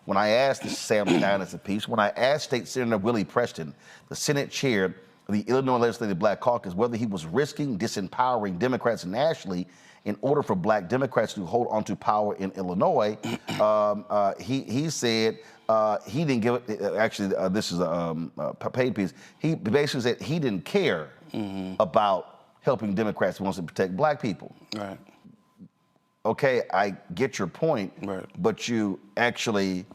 when I asked, this is Sam Stein as a piece, when I asked State Senator Willie Preston, the Senate chair of the Illinois Legislative Black Caucus, whether he was risking disempowering Democrats nationally in order for Black Democrats to hold on to power in Illinois, he said he didn't give it. Actually, this is a paid piece. He basically said he didn't care about helping Democrats who wants to protect Black people. Right. Okay, I get your point, right. but you actually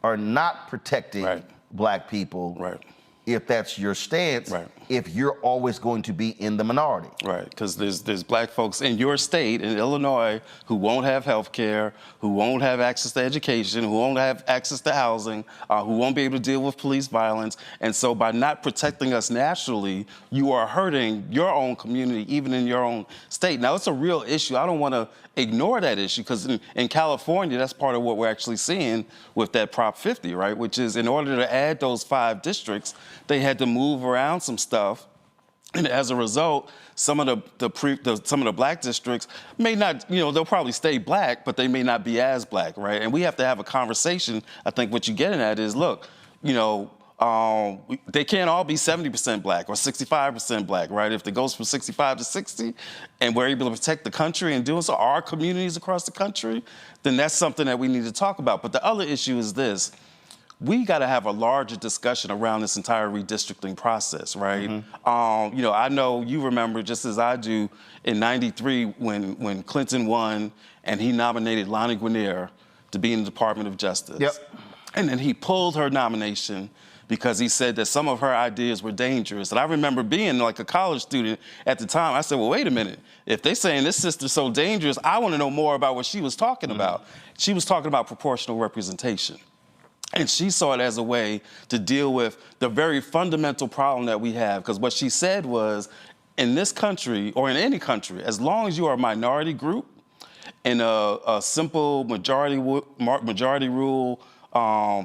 are not protecting right. Black people right. if that's your stance, right. if you're always going to be in the minority. Right, because there's Black folks in your state, in Illinois, who won't have health care, who won't have access to education, who won't have access to housing, who won't be able to deal with police violence. And so by not protecting us nationally, you are hurting your own community, even in your own state. Now, it's a real issue. I don't want to ignore that issue, because in California, that's part of what we're actually seeing with that Prop 50, right? Which is, in order to add those 5 districts, they had to move around some stuff. And as a result, some of the Black districts may not, they'll probably stay Black, but they may not be as Black, right? And we have to have a conversation. I think what you're getting at is, look, they can't all be 70% Black or 65% Black, right? If it goes from 65 to 60 and we're able to protect the country and doing so, our communities across the country, then that's something that we need to talk about. But the other issue is this. We got to have a larger discussion around this entire redistricting process, right? Mm-hmm. I know you remember, just as I do, in '93 when Clinton won and he nominated Lani Guinier to be in the Department of Justice. Yep. And then he pulled her nomination because he said that some of her ideas were dangerous. And I remember being like a college student at the time. I said, well, wait a minute. If they're saying this sister's so dangerous, I want to know more about what she was talking about. She was talking about proportional representation. And she saw it as a way to deal with the very fundamental problem that we have. Because what she said was, in this country, or in any country, as long as you are a minority group in a simple majority rule,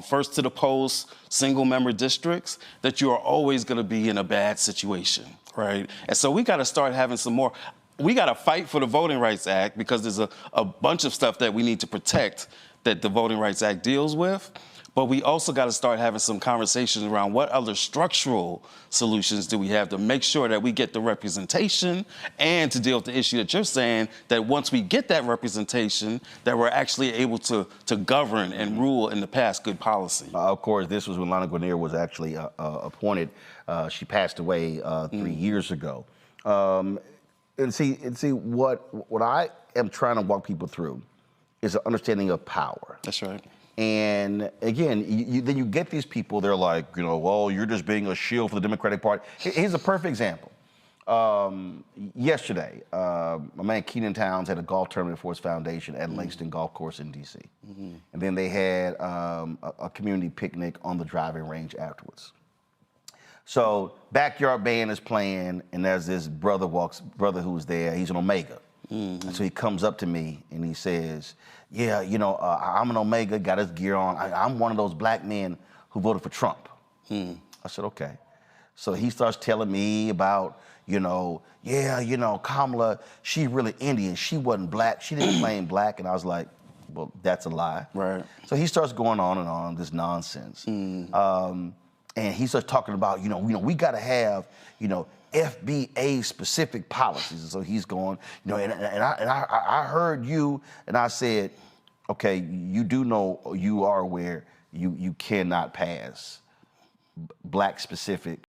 first to the post, single-member districts, that you are always going to be in a bad situation, right? And so we got to start having some more. We got to fight for the Voting Rights Act, because there's a bunch of stuff that we need to protect that the Voting Rights Act deals with. But we also got to start having some conversations around what other structural solutions do we have to make sure that we get the representation, and to deal with the issue that you're saying, that once we get that representation, that we're actually able to govern and rule and to pass good policy. Of course, this was when Lani Guinier was actually appointed. She passed away 3 years ago. And see, what I am trying to walk people through is an understanding of power. That's right. And again, then you get these people, they're like, well, you're just being a shield for the Democratic Party. Here's a perfect example. Yesterday, my man Keenan Towns had a golf tournament for his foundation at Langston Golf Course in D.C. And then they had a community picnic on the driving range afterwards. So backyard band is playing, and there's this brother who's there. He's an Omega. And so he comes up to me and he says, yeah, I'm an Omega, got his gear on. I'm one of those Black men who voted for Trump. I said, okay. So he starts telling me about, Kamala, she really Indian. She wasn't Black. She didn't claim Black. And I was like, well, that's a lie. Right. So he starts going on this nonsense. And he starts talking about, we got to have, FBA specific policies. And so he's going, and I heard you, and I said, okay, you do know, you are aware you cannot pass Black specific